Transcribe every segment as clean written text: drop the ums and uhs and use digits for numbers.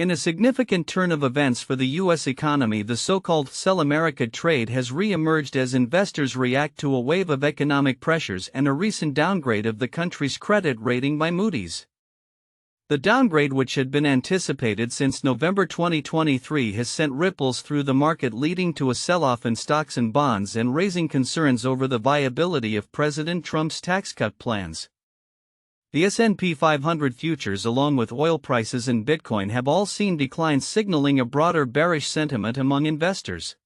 In a significant turn of events for the U.S. economy, the so-called Sell America trade has re-emerged as investors react to a wave of economic pressures and a recent downgrade of the country's credit rating by Moody's. The downgrade, which had been anticipated since November 2023, has sent ripples through the market, leading to a sell-off in stocks and bonds and raising concerns over the viability of President Trump's tax cut plans. The S&P 500 futures, along with oil prices and Bitcoin, have all seen declines, signaling a broader bearish sentiment among investors.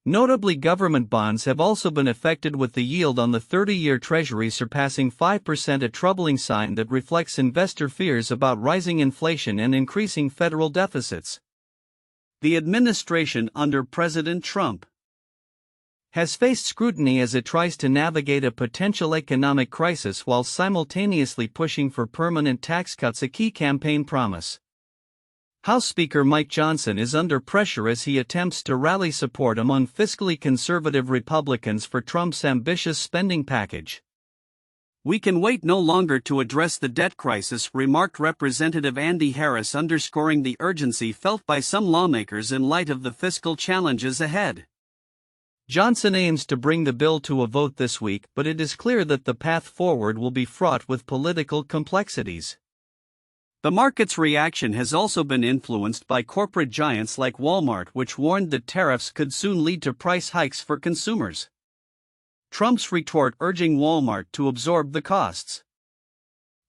Notably, government bonds have also been affected, with the yield on the 30-year Treasury surpassing 5%, a troubling sign that reflects investor fears about rising inflation and increasing federal deficits. The administration under President Trump has faced scrutiny as it tries to navigate a potential economic crisis while simultaneously pushing for permanent tax cuts, a key campaign promise. House Speaker Mike Johnson is under pressure as he attempts to rally support among fiscally conservative Republicans for Trump's ambitious spending package. "We can wait no longer to address the debt crisis," remarked Representative Andy Harris, underscoring the urgency felt by some lawmakers in light of the fiscal challenges ahead. Johnson aims to bring the bill to a vote this week, but it is clear that the path forward will be fraught with political complexities. The market's reaction has also been influenced by corporate giants like Walmart, which warned that tariffs could soon lead to price hikes for consumers. Trump's retort, urging Walmart to absorb the costs,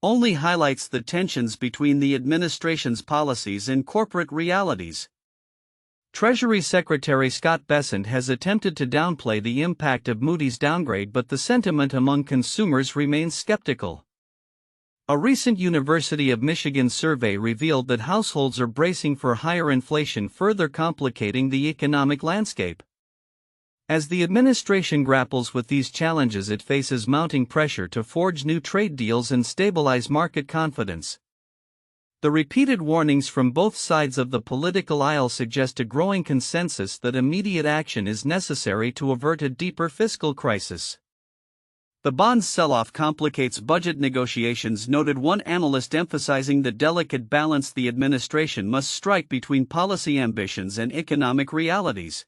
only highlights the tensions between the administration's policies and corporate realities. Treasury Secretary Scott Bessent has attempted to downplay the impact of Moody's downgrade, but the sentiment among consumers remains skeptical. A recent University of Michigan survey revealed that households are bracing for higher inflation, further complicating the economic landscape. As the administration grapples with these challenges, it faces mounting pressure to forge new trade deals and stabilize market confidence. The repeated warnings from both sides of the political aisle suggest a growing consensus that immediate action is necessary to avert a deeper fiscal crisis. The bond sell-off complicates budget negotiations, noted one analyst, emphasizing the delicate balance the administration must strike between policy ambitions and economic realities.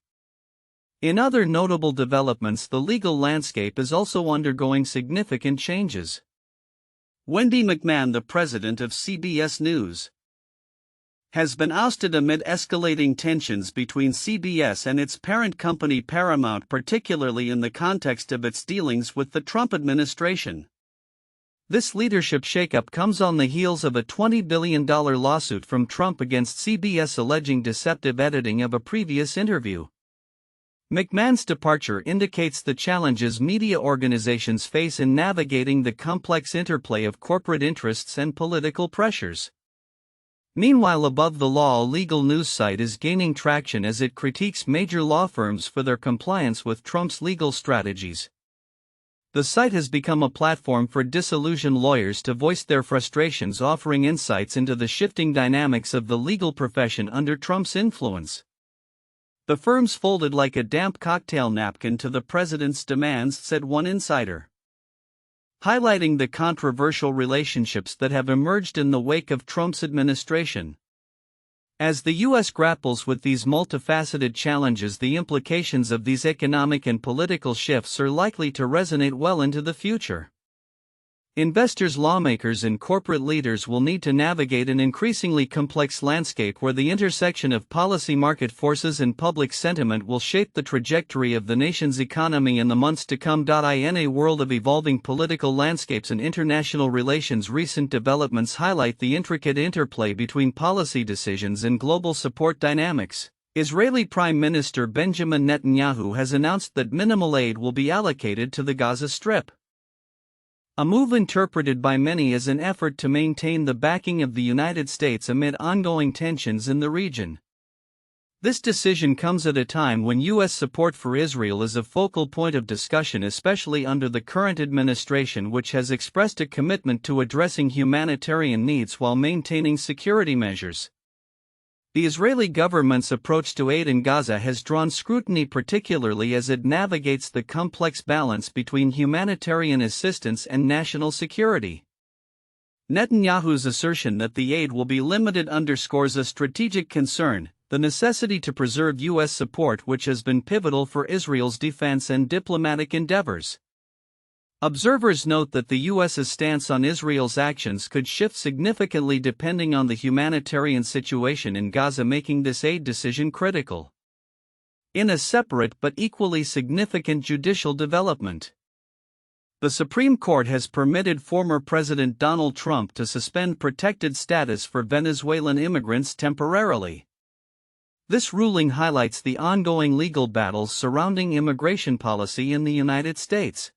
In other notable developments, the legal landscape is also undergoing significant changes. Wendy McMahon, the president of CBS News, has been ousted amid escalating tensions between CBS and its parent company Paramount, particularly in the context of its dealings with the Trump administration. This leadership shakeup comes on the heels of a $20 billion lawsuit from Trump against CBS alleging deceptive editing of a previous interview. McMahon's departure indicates the challenges media organizations face in navigating the complex interplay of corporate interests and political pressures. Meanwhile, Above the Law, a legal news site, is gaining traction as it critiques major law firms for their compliance with Trump's legal strategies. The site has become a platform for disillusioned lawyers to voice their frustrations, offering insights into the shifting dynamics of the legal profession under Trump's influence. "The firm's folded like a damp cocktail napkin to the president's demands," said one insider, highlighting the controversial relationships that have emerged in the wake of Trump's administration. As the U.S. grapples with these multifaceted challenges, the implications of these economic and political shifts are likely to resonate well into the future. Investors, lawmakers, and corporate leaders will need to navigate an increasingly complex landscape where the intersection of policy, market forces, and public sentiment will shape the trajectory of the nation's economy in the months to come. In a world of evolving political landscapes and international relations, recent developments highlight the intricate interplay between policy decisions and global support dynamics. Israeli Prime Minister Benjamin Netanyahu has announced that minimal aid will be allocated to the Gaza Strip, a move interpreted by many as an effort to maintain the backing of the United States amid ongoing tensions in the region. This decision comes at a time when U.S. support for Israel is a focal point of discussion, especially under the current administration, which has expressed a commitment to addressing humanitarian needs while maintaining security measures. The Israeli government's approach to aid in Gaza has drawn scrutiny, particularly as it navigates the complex balance between humanitarian assistance and national security. Netanyahu's assertion that the aid will be limited underscores a strategic concern, the necessity to preserve U.S. support, which has been pivotal for Israel's defense and diplomatic endeavors. Observers note that the U.S.'s stance on Israel's actions could shift significantly depending on the humanitarian situation in Gaza, making this aid decision critical. In a separate but equally significant judicial development, the Supreme Court has permitted former President Donald Trump to suspend protected status for Venezuelan immigrants temporarily. This ruling highlights the ongoing legal battles surrounding immigration policy in the United States.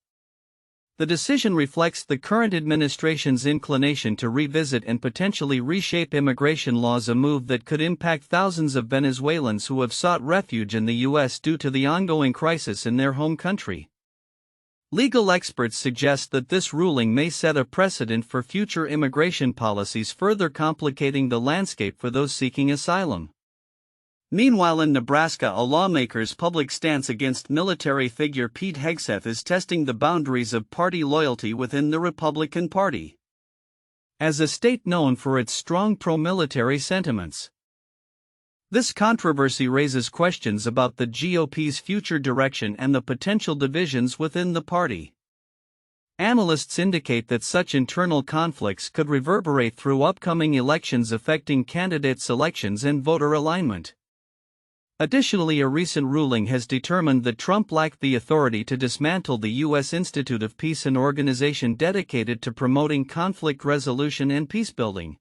The decision reflects the current administration's inclination to revisit and potentially reshape immigration laws, a move that could impact thousands of Venezuelans who have sought refuge in the U.S. due to the ongoing crisis in their home country. Legal experts suggest that this ruling may set a precedent for future immigration policies, further complicating the landscape for those seeking asylum. Meanwhile, in Nebraska, a lawmaker's public stance against military figure Pete Hegseth is testing the boundaries of party loyalty within the Republican Party. As a state known for its strong pro-military sentiments, this controversy raises questions about the GOP's future direction and the potential divisions within the party. Analysts indicate that such internal conflicts could reverberate through upcoming elections, affecting candidate selections and voter alignment. Additionally, a recent ruling has determined that Trump lacked the authority to dismantle the U.S. Institute of Peace, an organization dedicated to promoting conflict resolution and peacebuilding.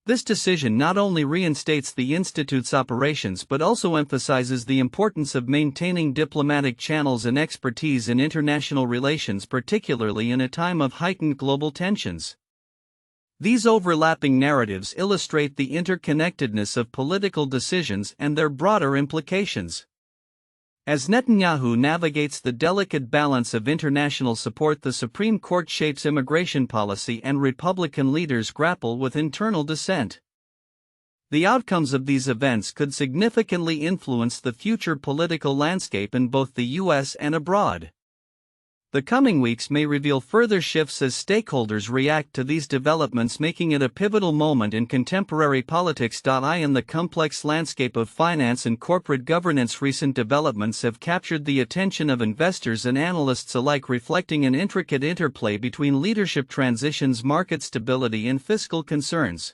This decision not only reinstates the Institute's operations but also emphasizes the importance of maintaining diplomatic channels and expertise in international relations, particularly in a time of heightened global tensions. These overlapping narratives illustrate the interconnectedness of political decisions and their broader implications. As Netanyahu navigates the delicate balance of international support, the Supreme Court shapes immigration policy, and Republican leaders grapple with internal dissent. The outcomes of these events could significantly influence the future political landscape in both the U.S. and abroad. The coming weeks may reveal further shifts as stakeholders react to these developments, making it a pivotal moment in contemporary politics. In the complex landscape of finance and corporate governance, recent developments have captured the attention of investors and analysts alike, reflecting an intricate interplay between leadership transitions, market stability, and fiscal concerns.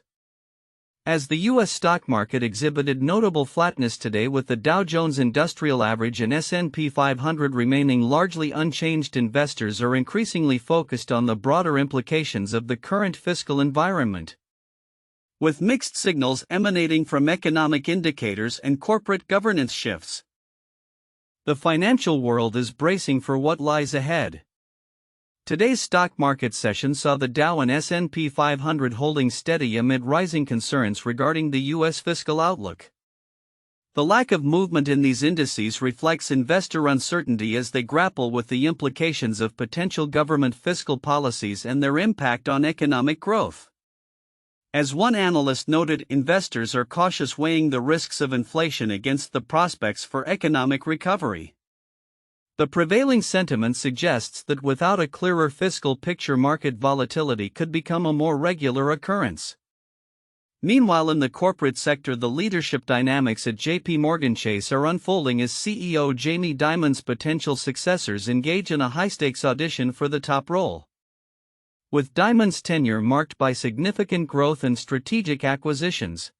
As the U.S. stock market exhibited notable flatness today, with the Dow Jones Industrial Average and S&P 500 remaining largely unchanged, investors are increasingly focused on the broader implications of the current fiscal environment. With mixed signals emanating from economic indicators and corporate governance shifts, the financial world is bracing for what lies ahead. Today's stock market session saw the Dow and S&P 500 holding steady amid rising concerns regarding the U.S. fiscal outlook. The lack of movement in these indices reflects investor uncertainty as they grapple with the implications of potential government fiscal policies and their impact on economic growth. As one analyst noted, investors are cautious, weighing the risks of inflation against the prospects for economic recovery. The prevailing sentiment suggests that without a clearer fiscal picture, market volatility could become a more regular occurrence. Meanwhile, in the corporate sector, the leadership dynamics at J.P. Morgan Chase are unfolding as CEO Jamie Dimon's potential successors engage in a high-stakes audition for the top role. With Dimon's tenure marked by significant growth and strategic acquisitions,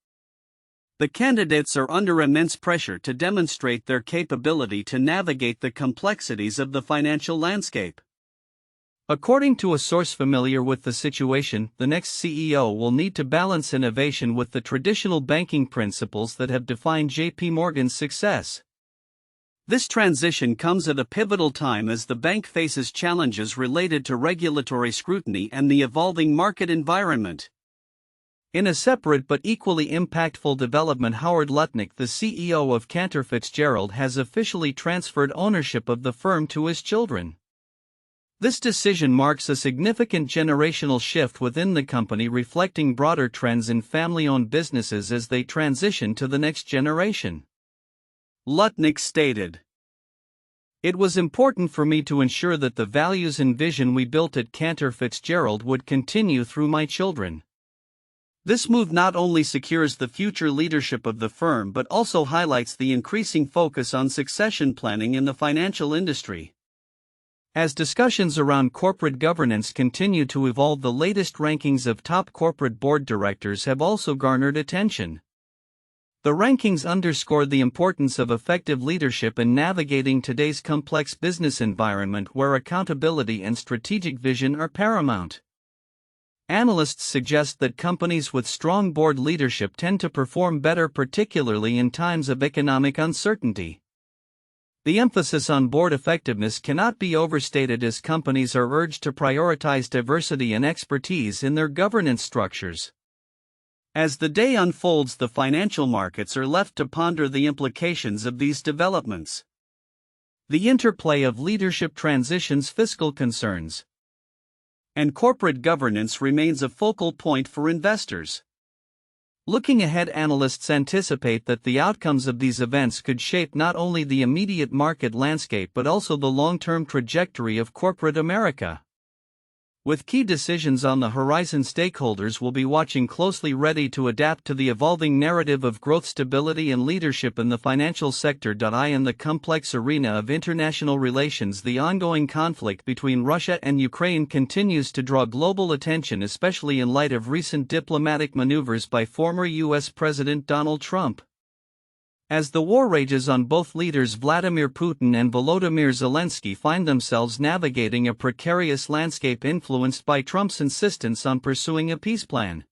the candidates are under immense pressure to demonstrate their capability to navigate the complexities of the financial landscape. According to a source familiar with the situation, the next CEO will need to balance innovation with the traditional banking principles that have defined J.P. Morgan's success. This transition comes at a pivotal time as the bank faces challenges related to regulatory scrutiny and the evolving market environment. In a separate but equally impactful development, Howard Lutnick, the CEO of Cantor Fitzgerald, has officially transferred ownership of the firm to his children. This decision marks a significant generational shift within the company, reflecting broader trends in family-owned businesses as they transition to the next generation. Lutnick stated, It was important for me to ensure that the values and vision we built at Cantor Fitzgerald would continue through my children. This move not only secures the future leadership of the firm but also highlights the increasing focus on succession planning in the financial industry. As discussions around corporate governance continue to evolve, the latest rankings of top corporate board directors have also garnered attention. The rankings underscore the importance of effective leadership in navigating today's complex business environment where accountability and strategic vision are paramount. Analysts suggest that companies with strong board leadership tend to perform better, particularly in times of economic uncertainty. The emphasis on board effectiveness cannot be overstated as companies are urged to prioritize diversity and expertise in their governance structures. As the day unfolds, the financial markets are left to ponder the implications of these developments. The interplay of leadership transitions, fiscal concerns, and corporate governance remains a focal point for investors. Looking ahead, analysts anticipate that the outcomes of these events could shape not only the immediate market landscape but also the long-term trajectory of corporate America. With key decisions on the horizon, stakeholders will be watching closely, ready to adapt to the evolving narrative of growth, stability, and leadership in the financial sector. In the complex arena of international relations, the ongoing conflict between Russia and Ukraine continues to draw global attention, especially in light of recent diplomatic maneuvers by former U.S. President Donald Trump. As the war rages on, both leaders Vladimir Putin and Volodymyr Zelensky find themselves navigating a precarious landscape influenced by Trump's insistence on pursuing a peace plan.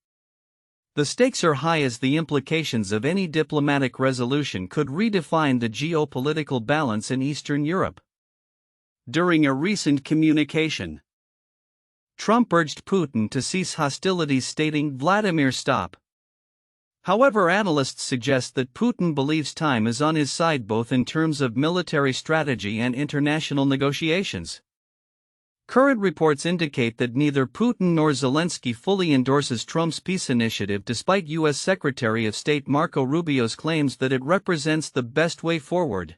The stakes are high as the implications of any diplomatic resolution could redefine the geopolitical balance in Eastern Europe. During a recent communication, Trump urged Putin to cease hostilities, stating, "Vladimir, stop." However, analysts suggest that Putin believes time is on his side both in terms of military strategy and international negotiations. Current reports indicate that neither Putin nor Zelensky fully endorses Trump's peace initiative, despite U.S. Secretary of State Marco Rubio's claims that it represents the best way forward.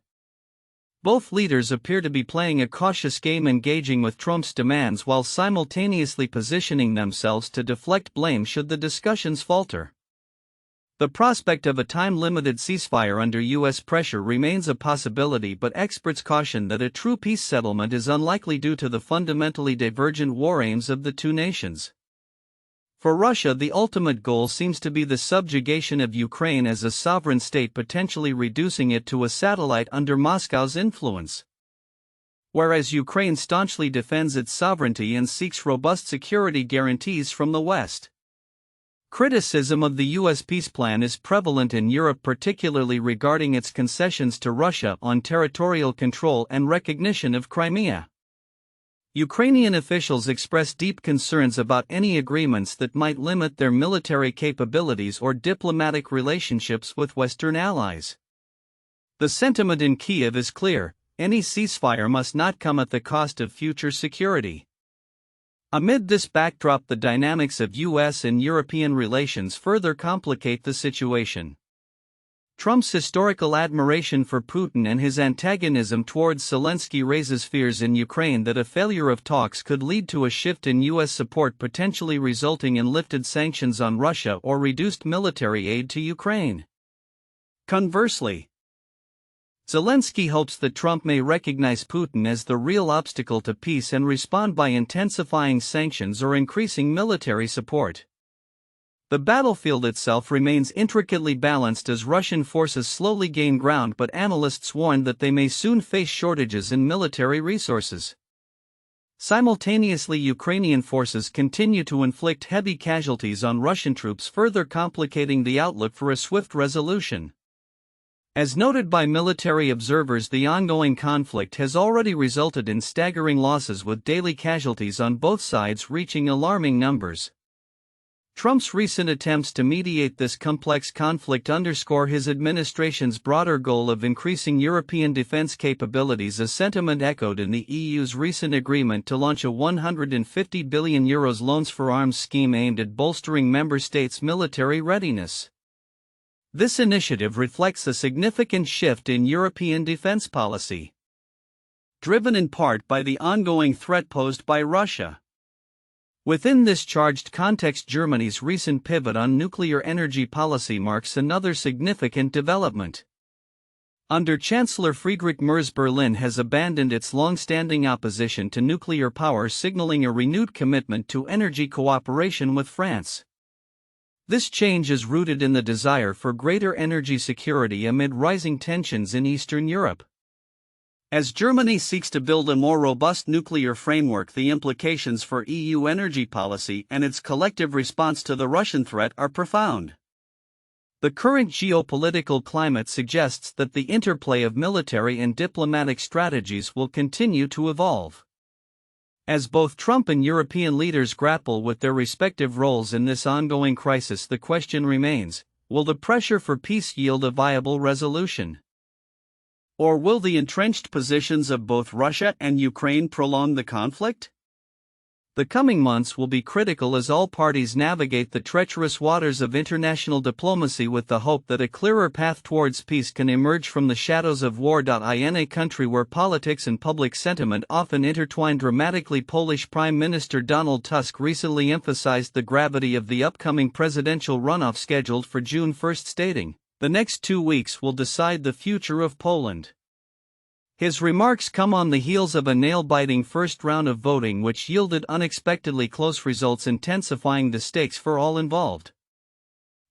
Both leaders appear to be playing a cautious game, engaging with Trump's demands while simultaneously positioning themselves to deflect blame should the discussions falter. The prospect of a time-limited ceasefire under U.S. pressure remains a possibility, but experts caution that a true peace settlement is unlikely due to the fundamentally divergent war aims of the two nations. For Russia, the ultimate goal seems to be the subjugation of Ukraine as a sovereign state, potentially reducing it to a satellite under Moscow's influence. Whereas Ukraine staunchly defends its sovereignty and seeks robust security guarantees from the West. Criticism of the U.S. peace plan is prevalent in Europe, particularly regarding its concessions to Russia on territorial control and recognition of Crimea. Ukrainian officials express deep concerns about any agreements that might limit their military capabilities or diplomatic relationships with Western allies. The sentiment in Kyiv is clear: any ceasefire must not come at the cost of future security. Amid this backdrop, the dynamics of U.S. and European relations further complicate the situation. Trump's historical admiration for Putin and his antagonism towards Zelensky raises fears in Ukraine that a failure of talks could lead to a shift in U.S. support, potentially resulting in lifted sanctions on Russia or reduced military aid to Ukraine. Conversely, Zelensky hopes that Trump may recognize Putin as the real obstacle to peace and respond by intensifying sanctions or increasing military support. The battlefield itself remains intricately balanced as Russian forces slowly gain ground, but analysts warn that they may soon face shortages in military resources. Simultaneously, Ukrainian forces continue to inflict heavy casualties on Russian troops, further complicating the outlook for a swift resolution. As noted by military observers, the ongoing conflict has already resulted in staggering losses, with daily casualties on both sides reaching alarming numbers. Trump's recent attempts to mediate this complex conflict underscore his administration's broader goal of increasing European defense capabilities, a sentiment echoed in the EU's recent agreement to launch a €150 billion loans for arms scheme aimed at bolstering member states' military readiness. This initiative reflects a significant shift in European defense policy. driven in part by the ongoing threat posed by Russia. Within this charged context, Germany's recent pivot on nuclear energy policy marks another significant development. Under Chancellor Friedrich Merz, Berlin has abandoned its long-standing opposition to nuclear power, signaling a renewed commitment to energy cooperation with France. This change is rooted in the desire for greater energy security amid rising tensions in Eastern Europe. As Germany seeks to build a more robust nuclear framework, the implications for EU energy policy and its collective response to the Russian threat are profound. The current geopolitical climate suggests that the interplay of military and diplomatic strategies will continue to evolve. As both Trump and European leaders grapple with their respective roles in this ongoing crisis, the question remains: will the pressure for peace yield a viable resolution? Or will the entrenched positions of both Russia and Ukraine prolong the conflict? The coming months will be critical as all parties navigate the treacherous waters of international diplomacy with the hope that a clearer path towards peace can emerge from the shadows of war. In a country where politics and public sentiment often intertwine dramatically, Polish Prime Minister Donald Tusk recently emphasized the gravity of the upcoming presidential runoff scheduled for June 1, stating, "The next 2 weeks will decide the future of Poland." His remarks come on the heels of a nail-biting first round of voting which yielded unexpectedly close results, intensifying the stakes for all involved.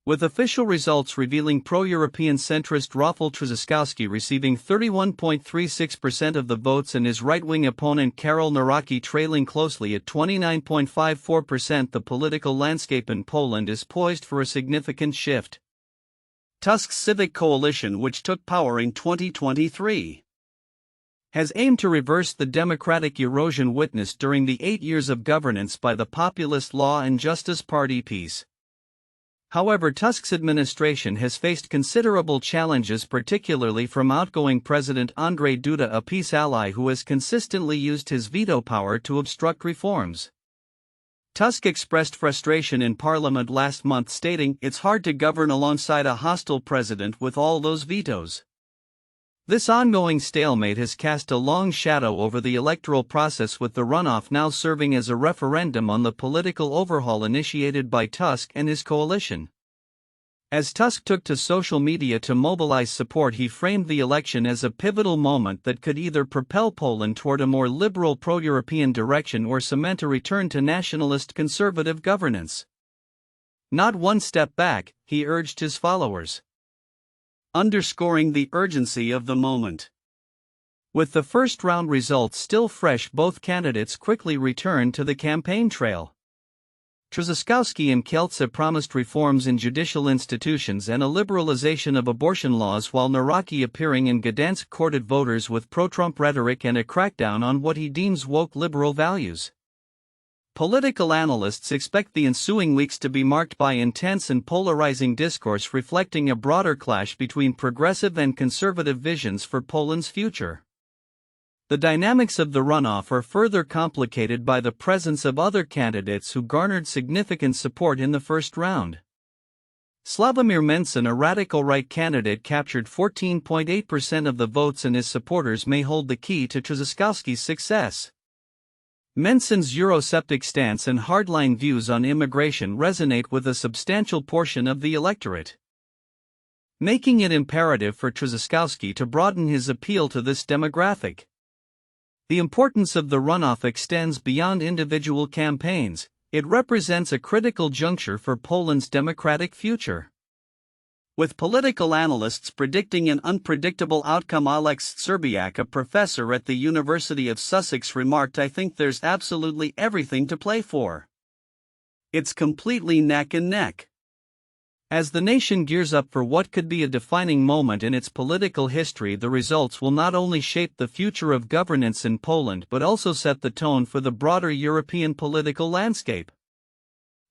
With official results revealing pro-European centrist Rafał Trzaskowski receiving 31.36% of the votes and his right-wing opponent Karol Nawrocki trailing closely at 29.54%, the political landscape in Poland is poised for a significant shift. Tusk's Civic Coalition, which took power in 2023, has aimed to reverse the democratic erosion witnessed during the 8 years of governance by the populist Law and Justice Party PiS. However, Tusk's administration has faced considerable challenges, particularly from outgoing President Andrzej Duda, a PiS ally who has consistently used his veto power to obstruct reforms. Tusk expressed frustration in Parliament last month, stating, "It's hard to govern alongside a hostile president with all those vetoes." This ongoing stalemate has cast a long shadow over the electoral process, with the runoff now serving as a referendum on the political overhaul initiated by Tusk and his coalition. As Tusk took to social media to mobilize support, he framed the election as a pivotal moment that could either propel Poland toward a more liberal pro-European direction or cement a return to nationalist conservative governance. "Not one step back," he urged his followers, underscoring the urgency of the moment. With the first-round results still fresh, both candidates quickly returned to the campaign trail. Trzaskowski and Kielce promised reforms in judicial institutions and a liberalization of abortion laws, while Nawrocki, appearing in Gdansk, courted voters with pro-Trump rhetoric and a crackdown on what he deems woke liberal values. Political analysts expect the ensuing weeks to be marked by intense and polarizing discourse, reflecting a broader clash between progressive and conservative visions for Poland's future. The dynamics of the runoff are further complicated by the presence of other candidates who garnered significant support in the first round. Sławomir Mencen, a radical right candidate, captured 14.8% of the votes, and his supporters may hold the key to Trzaskowski's success. Mencen's Eurosceptic stance and hardline views on immigration resonate with a substantial portion of the electorate, making it imperative for Trzaskowski to broaden his appeal to this demographic. The importance of the runoff extends beyond individual campaigns. It represents a critical juncture for Poland's democratic future. With political analysts predicting an unpredictable outcome, Alex Serbiak, a professor at the University of Sussex, remarked, "I think there's absolutely everything to play for. It's completely neck and neck." As the nation gears up for what could be a defining moment in its political history, the results will not only shape the future of governance in Poland but also set the tone for the broader European political landscape.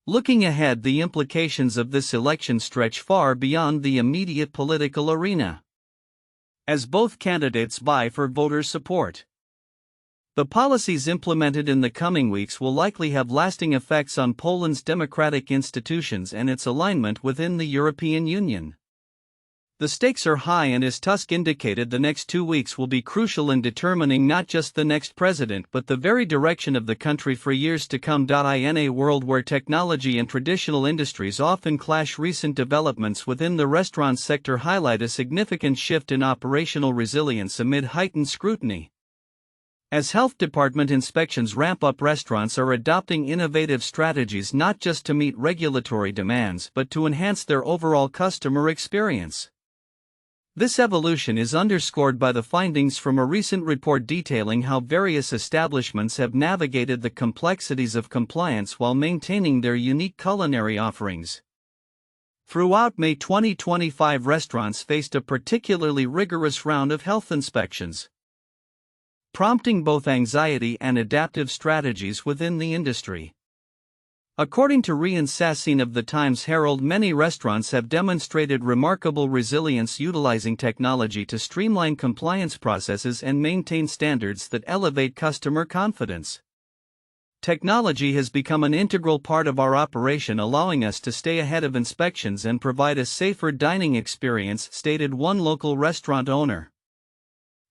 Looking ahead, the implications of this election stretch far beyond the immediate political arena. As both candidates vie for voter support, the policies implemented in the coming weeks will likely have lasting effects on Poland's democratic institutions and its alignment within the European Union. The stakes are high, and as Tusk indicated, the next 2 weeks will be crucial in determining not just the next president but the very direction of the country for years to come. In a world where technology and traditional industries often clash, recent developments within the restaurant sector highlight a significant shift in operational resilience amid heightened scrutiny. As health department inspections ramp up, restaurants are adopting innovative strategies not just to meet regulatory demands but to enhance their overall customer experience. This evolution is underscored by the findings from a recent report detailing how various establishments have navigated the complexities of compliance while maintaining their unique culinary offerings. Throughout May 2025, restaurants faced a particularly rigorous round of health inspections, prompting both anxiety and adaptive strategies within the industry. According to Rian Sassin of the Times-Herald, many restaurants have demonstrated remarkable resilience utilizing technology to streamline compliance processes and maintain standards that elevate customer confidence. Technology has become an integral part of our operation, allowing us to stay ahead of inspections and provide a safer dining experience, stated one local restaurant owner.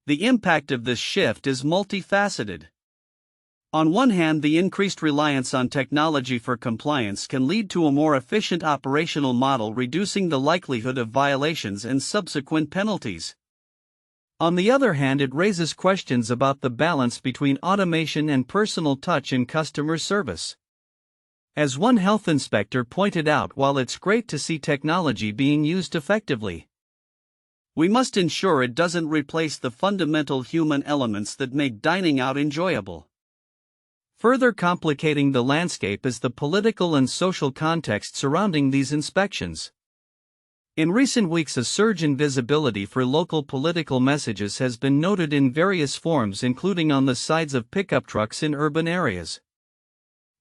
The impact of this shift is multifaceted. On one hand, the increased reliance on technology for compliance can lead to a more efficient operational model, reducing the likelihood of violations and subsequent penalties. On the other hand, it raises questions about the balance between automation and personal touch in customer service. As one health inspector pointed out, while it's great to see technology being used effectively, we must ensure it doesn't replace the fundamental human elements that make dining out enjoyable. Further complicating the landscape is the political and social context surrounding these inspections. In recent weeks, a surge in visibility for local political messages has been noted in various forms, including on the sides of pickup trucks in urban areas.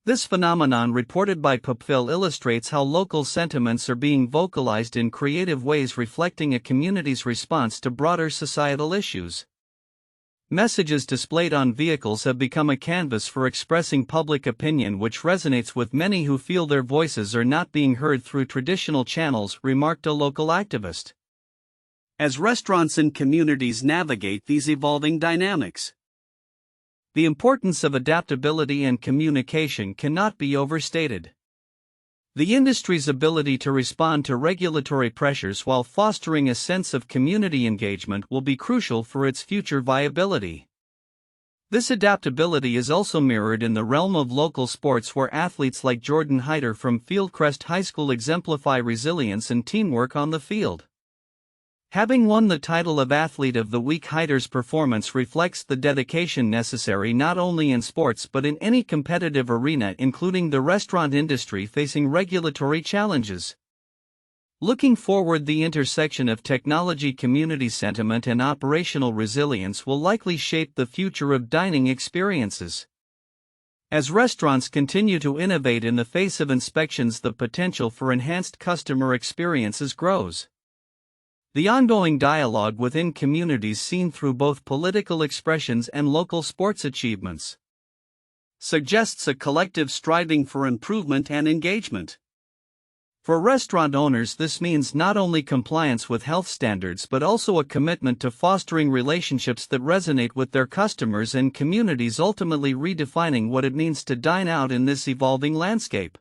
This phenomenon, reported by Pupfil, illustrates how local sentiments are being vocalized in creative ways, reflecting a community's response to broader societal issues. Messages displayed on vehicles have become a canvas for expressing public opinion, which resonates with many who feel their voices are not being heard through traditional channels, remarked a local activist. As restaurants and communities navigate these evolving dynamics, the importance of adaptability and communication cannot be overstated. The industry's ability to respond to regulatory pressures while fostering a sense of community engagement will be crucial for its future viability. This adaptability is also mirrored in the realm of local sports, where athletes like Jordan Hyder from Fieldcrest High School exemplify resilience and teamwork on the field. Having won the title of Athlete of the Week, Hyder's performance reflects the dedication necessary not only in sports but in any competitive arena, including the restaurant industry facing regulatory challenges. Looking forward, the intersection of technology, community sentiment, and operational resilience will likely shape the future of dining experiences. As restaurants continue to innovate in the face of inspections, the potential for enhanced customer experiences grows. The ongoing dialogue within communities, seen through both political expressions and local sports achievements, suggests a collective striving for improvement and engagement. For restaurant owners, this means not only compliance with health standards but also a commitment to fostering relationships that resonate with their customers and communities, ultimately redefining what it means to dine out in this evolving landscape.